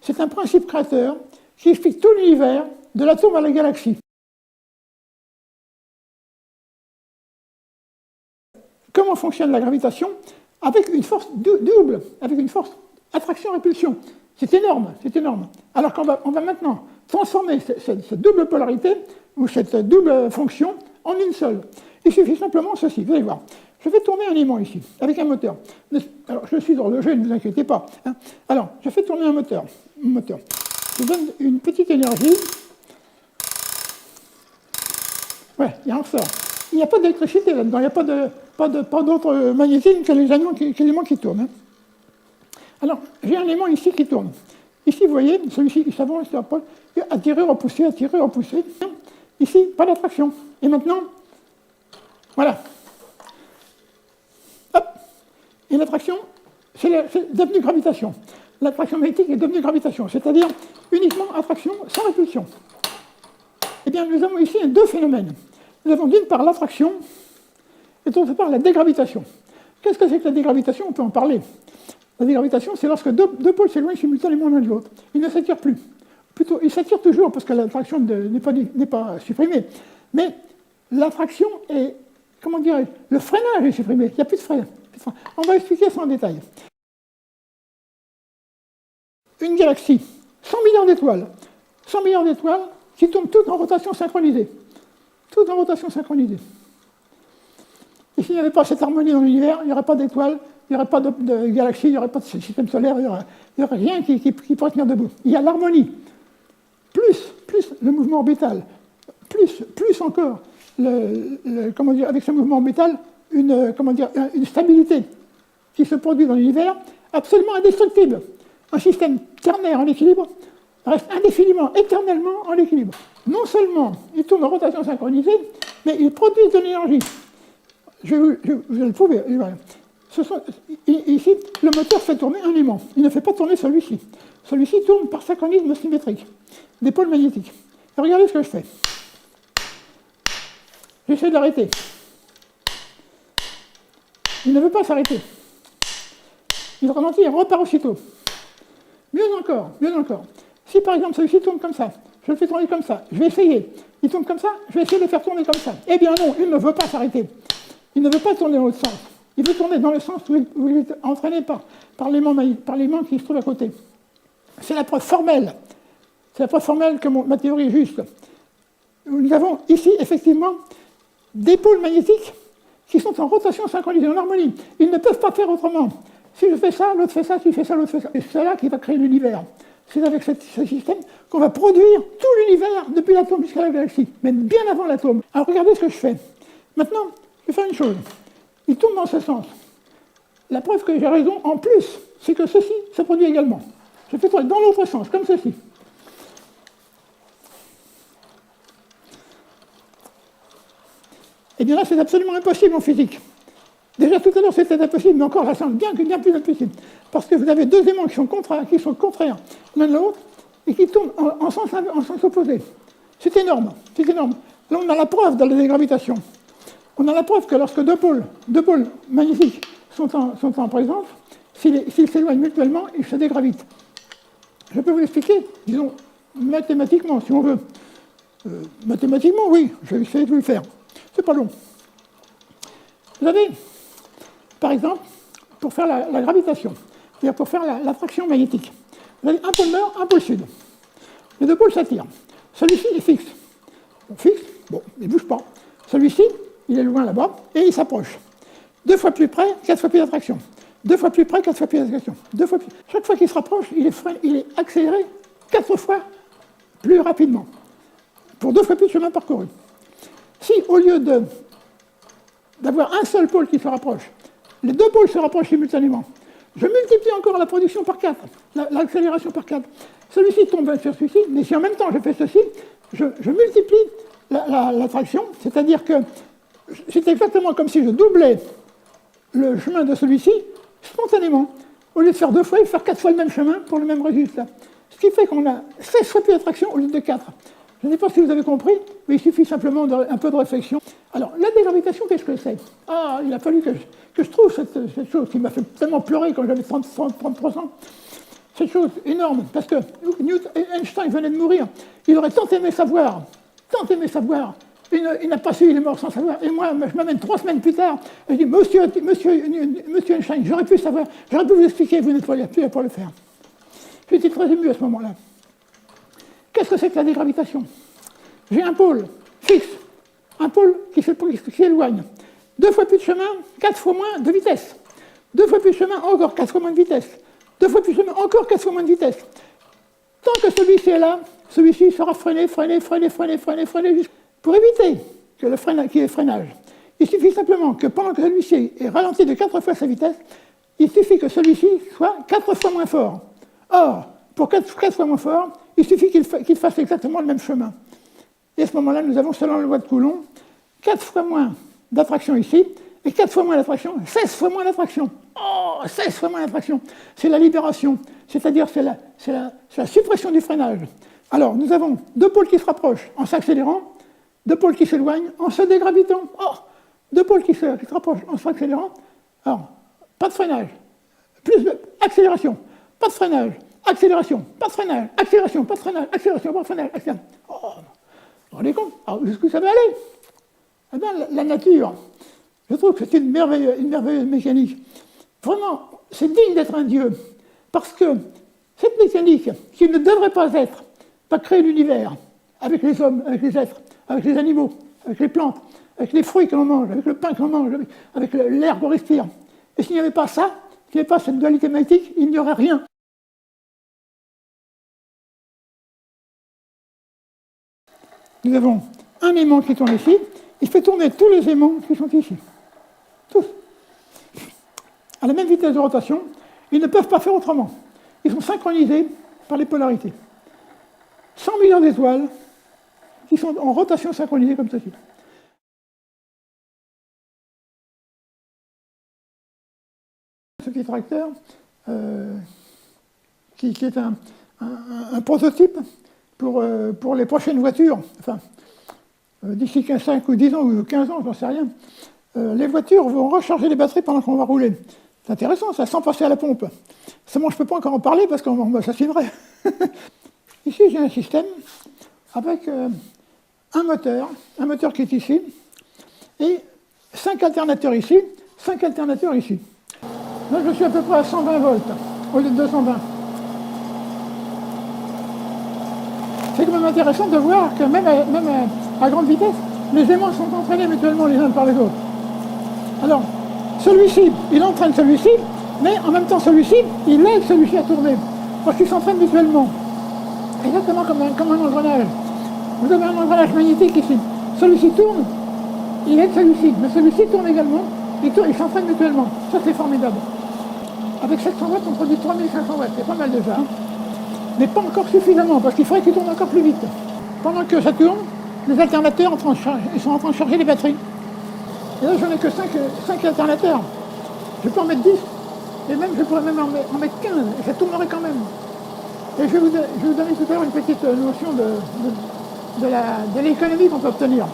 C'est un principe créateur qui explique tout l'univers, de l'atome à la galaxie. Comment fonctionne la gravitation? Avec une force double, avec une force attraction-répulsion. C'est énorme, c'est énorme. Alors qu'on va maintenant transformer cette double polarité, ou cette double fonction, en une seule. Il suffit simplement ceci, vous allez voir. Je vais tourner un aimant ici, avec un moteur. Alors, je suis horloger, ne vous inquiétez pas. Hein. Alors, je fais tourner un moteur. Je donne une petite énergie. Ouais, il en sort. Il n'y a pas d'électricité là-dedans, il n'y a pas d'autre magnétisme que les éléments qui tournent. Hein. Alors, j'ai un aimant ici qui tourne. Ici, vous voyez, celui-ci, il s'avance, attirer, repousser, attirer, repousser. Ici, pas d'attraction. Et maintenant, voilà. Hop. Et l'attraction, c'est devenu gravitation. L'attraction magnétique est devenue gravitation, c'est-à-dire uniquement attraction sans répulsion. Eh bien, nous avons ici deux phénomènes. Nous avons d'une part l'attraction et d'autre part la dégravitation. Qu'est-ce que c'est que la dégravitation? On peut en parler. La dégravitation, c'est lorsque deux pôles s'éloignent simultanément l'un de l'autre. Ils ne s'attirent plus. Plutôt, ils s'attirent toujours parce que l'attraction n'est pas supprimée. Mais l'attraction est, comment dirais-je, le freinage est supprimé. Il n'y a plus de frein. On va expliquer ça en détail. Une galaxie, 100 millions d'étoiles. 100 millions d'étoiles qui tournent toutes en rotation synchronisée. Toutes en rotation synchronisée. Et s'il n'y avait pas cette harmonie dans l'univers, il n'y aurait pas d'étoiles, il n'y aurait pas de galaxies, il n'y aurait pas de système solaire, il n'y aurait rien qui pourrait tenir debout. Il y a l'harmonie. Plus le mouvement orbital, plus encore, avec ce mouvement orbital, une stabilité qui se produit dans l'univers absolument indestructible. Un système ternaire en équilibre reste indéfiniment, éternellement en équilibre. Non seulement il tourne en rotation synchronisée, mais il produit de l'énergie. Je vais le prouver. Ici, le moteur fait tourner un aimant. Il ne fait pas tourner celui-ci. Celui-ci tourne par synchronisme symétrique des pôles magnétiques. Et regardez ce que je fais. J'essaie de l'arrêter. Il ne veut pas s'arrêter. Il ralentit et repart aussitôt. Mieux encore. Si par exemple celui-ci tourne comme ça, je le fais tourner comme ça, je vais essayer. Il tourne comme ça, je vais essayer de le faire tourner comme ça. Eh bien non, il ne veut pas s'arrêter. Il ne veut pas tourner dans l'autre sens. Il veut tourner dans le sens où il est entraîné par l'aimant qui se trouve à côté. C'est la preuve formelle. C'est la preuve formelle que ma théorie est juste. Nous avons ici, effectivement, des pôles magnétiques qui sont en rotation synchronisée, en harmonie. Ils ne peuvent pas faire autrement. Si je fais ça, l'autre fait ça, si je fais ça, l'autre fait ça. Et c'est là qui va créer l'univers. C'est avec ce système qu'on va produire tout l'univers depuis l'atome jusqu'à la galaxie, même bien avant l'atome. Alors regardez ce que je fais. Maintenant, je vais faire une chose. Il tourne dans ce sens. La preuve que j'ai raison, en plus, c'est que ceci se produit également. Je fais tourner dans l'autre sens, comme ceci. Et bien là, c'est absolument impossible en physique. Déjà tout à l'heure, c'était impossible, mais encore là, c'est bien plus impossible. Parce que vous avez deux aimants qui sont contraires l'un de l'autre et qui tournent en sens opposé. C'est énorme, c'est énorme. Là, on a la preuve de la dégravitation. On a la preuve que lorsque deux pôles magnétiques sont en présence, s'ils s'éloignent mutuellement, ils se dégravitent. Je peux vous l'expliquer, disons, mathématiquement, si on veut. Mathématiquement, oui, je vais essayer de vous le faire. C'est pas long. Vous avez, par exemple, pour faire la gravitation, c'est-à-dire pour faire l'attraction magnétique, vous avez un pôle nord, un pôle sud. Les deux pôles s'attirent. Celui-ci est fixe. Fixe, bon, il ne bouge pas. Celui-ci, il est loin là-bas, et il s'approche. 2 fois plus près, 4 fois plus d'attraction. 2 fois plus près, 4 fois plus d'attraction. Chaque fois qu'il se rapproche, il est accéléré 4 fois plus rapidement, pour 2 fois plus de chemin parcouru. Si, au lieu d'avoir un seul pôle qui se rapproche, les deux pôles se rapprochent simultanément, je multiplie encore la production par 4, l'accélération par 4. Celui-ci tombe sur celui-ci, mais si en même temps je fais ceci, je multiplie l'attraction, c'est-à-dire que c'est exactement comme si je doublais le chemin de celui-ci spontanément. Au lieu de faire 2 fois, il faut faire 4 fois le même chemin pour le même résultat. Ce qui fait qu'on a 16 fois plus d'attraction au lieu de 4. Je ne sais pas si vous avez compris, mais il suffit simplement d'un peu de réflexion. Alors, la dégravitation, qu'est-ce que c'est? Ah, il a fallu que je trouve cette chose qui m'a fait tellement pleurer quand j'avais 33 ans. cette chose énorme, parce que Einstein venait de mourir, il aurait tant aimé savoir, il n'a pas su, il est mort sans savoir. Et moi, je m'amène 3 semaines plus tard, et je dis, monsieur Einstein, j'aurais pu savoir, j'aurais pu vous expliquer, vous n'êtes pas là pour le faire. J'étais très ému à ce moment-là. Qu'est-ce que c'est que la dégravitation? J'ai un pôle fixe, un pôle qui s'éloigne. 2 fois plus de chemin, 4 fois moins de vitesse. 2 fois plus de chemin, encore 4 fois moins de vitesse. 2 fois plus de chemin, encore 4 fois moins de vitesse. Tant que celui-ci est là, celui-ci sera freiné, pour éviter qu'il y ait freinage. Il suffit simplement que pendant que celui-ci est ralenti de 4 fois sa vitesse, il suffit que celui-ci soit 4 fois moins fort. Or, pour 4 fois moins fort, il suffit qu'il fasse exactement le même chemin. Et à ce moment-là, nous avons, selon la loi de Coulomb, 4 fois moins d'attraction ici, et 4 fois moins d'attraction, 16 fois moins d'attraction. Oh, 16 fois moins d'attraction. C'est la libération, c'est-à-dire c'est la suppression du freinage. Alors, nous avons 2 pôles qui se rapprochent en s'accélérant, 2 pôles qui s'éloignent en se dégravitant. Oh, 2 pôles qui se rapprochent en s'accélérant. Alors, pas de freinage, plus d'accélération, pas de freinage, accélération, pas de freinage, accélération, pas de freinage, accélération, pas de freinage, accélération. Oh, vous vous rendez compte? Alors, jusqu'où ça va aller? Eh bien, la nature, je trouve que c'est une merveilleuse mécanique. Vraiment, c'est digne d'être un dieu, parce que cette mécanique, qui ne devrait pas être, va créer l'univers, avec les hommes, avec les êtres, avec les animaux, avec les plantes, avec les fruits que l'on mange, avec le pain que l'on mange, avec l'air qu'on respire. Et s'il n'y avait pas ça, s'il n'y avait pas cette dualité magnétique, il n'y aurait rien. Nous avons un aimant qui tourne ici, il fait tourner tous les aimants qui sont ici. Tous. À la même vitesse de rotation, ils ne peuvent pas faire autrement. Ils sont synchronisés par les polarités. 100 millions d'étoiles qui sont en rotation synchronisée comme ceci. Ce petit tracteur, qui est un prototype pour les prochaines voitures, enfin, d'ici 5 ou 10 ans ou 15 ans, j'en sais rien, les voitures vont recharger les batteries pendant qu'on va rouler. C'est intéressant, ça, sans passer à la pompe. Seulement, je ne peux pas encore en parler parce qu'on m'assassinerait. Ici, j'ai un système avec un moteur qui est ici, et 5 alternateurs ici, 5 alternateurs ici. Là, je suis à peu près à 120 volts, au lieu de 220. C'est quand même intéressant de voir que même à grande vitesse, les aimants sont entraînés mutuellement les uns par les autres. Alors, celui-ci, il entraîne celui-ci, mais en même temps, celui-ci, il aide celui-ci à tourner, parce qu'ils s'entraînent mutuellement. Exactement comme un engrenage. Vous avez un engrenage magnétique ici. Celui-ci tourne, il aide celui-ci, mais celui-ci tourne également, ils s'entraînent mutuellement. Ça, c'est formidable. Avec 700 watts, on produit 3500 watts, c'est pas mal déjà. Hein, mais pas encore suffisamment, parce qu'il faudrait qu'il tourne encore plus vite. Pendant que ça tourne, les alternateurs ils sont en train de charger les batteries. Et là, je n'ai que 5 alternateurs. Je peux en mettre 10, et même je pourrais même en mettre 15, et ça tournerait quand même. Et je vais vous donner tout à l'heure une petite notion de l'économie qu'on peut obtenir.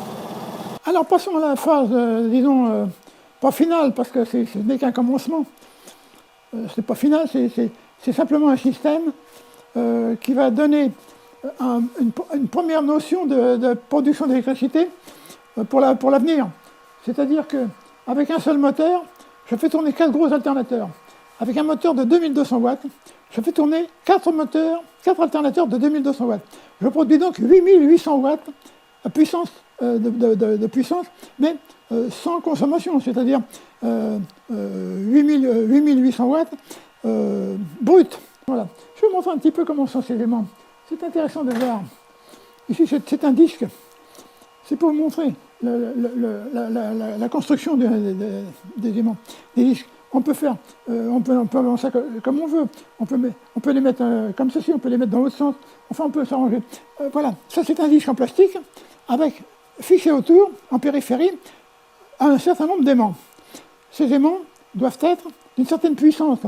Alors, passons à la phase, disons, pas finale, parce que ce n'est qu'un commencement. C'est pas final, c'est simplement un système qui va donner une première notion de production d'électricité pour l'avenir. C'est-à-dire qu'avec un seul moteur, je fais tourner 4 gros alternateurs. Avec un moteur de 2200 watts, je fais tourner 4 alternateurs de 2200 watts. Je produis donc 8800 watts de puissance, mais sans consommation, c'est-à-dire 8800 watts bruts. Voilà. Je vais vous montrer un petit peu comment sont ces aimants. C'est intéressant de voir. Ici, c'est un disque. C'est pour vous montrer la construction des aimants, des disques. On peut faire, on peut avoir ça comme on veut. On peut les mettre comme ceci, on peut les mettre dans l'autre sens. Enfin, on peut s'arranger. Voilà, ça c'est un disque en plastique avec fixé autour, en périphérie, un certain nombre d'aimants. Ces aimants doivent être d'une certaine puissance,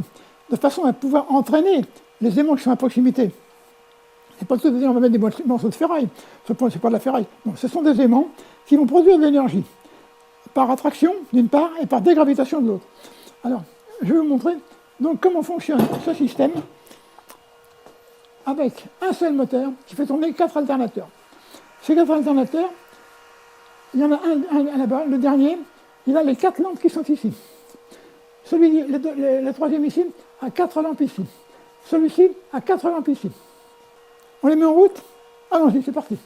de façon à pouvoir entraîner les aimants qui sont à proximité. C'est pas tout à dire on va mettre des morceaux de ferraille. C'est pas de la ferraille. Non, ce sont des aimants qui vont produire de l'énergie par attraction d'une part et par dégravitation de l'autre. Alors, je vais vous montrer donc comment fonctionne ce système avec un seul moteur qui fait tourner 4 alternateurs. Ces 4 alternateurs, il y en a un là-bas, le dernier, il a les 4 lampes qui sont ici. Le troisième ici a 4 lampes ici. Celui-ci a 4 lampes ici. On les met en route. Allons-y, c'est parti.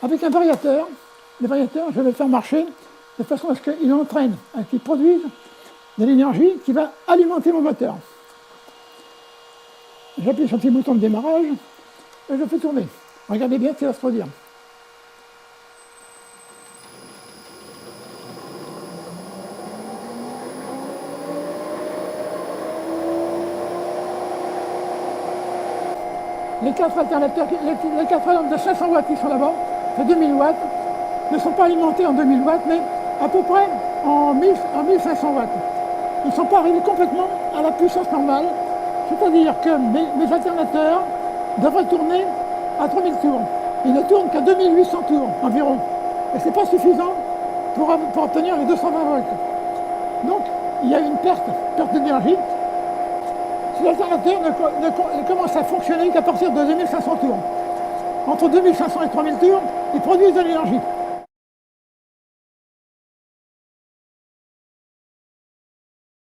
Avec un variateur, le variateur, je vais le faire marcher de façon à ce qu'il entraîne, à ce qu'il produise de l'énergie qui va alimenter mon moteur. J'appuie sur le petit bouton de démarrage et je fais tourner. Regardez bien ce qui va se produire. Les 4 alternateurs, les 4 lampes de 500 watts qui sont là-bas, de 2000 watts, ne sont pas alimentés en 2000 watts, mais à peu près en 1500 watts. Ils ne sont pas arrivés complètement à la puissance normale, c'est-à-dire que mes alternateurs devraient tourner à 3000 tours. Ils ne tournent qu'à 2800 tours environ. Et ce n'est pas suffisant pour obtenir les 220 volts. Donc, il y a une perte d'énergie. Ces alternateurs ne commencent à fonctionner qu'à partir de 2500 tours. Entre 2500 et 3000 tours, ils produisent de l'énergie.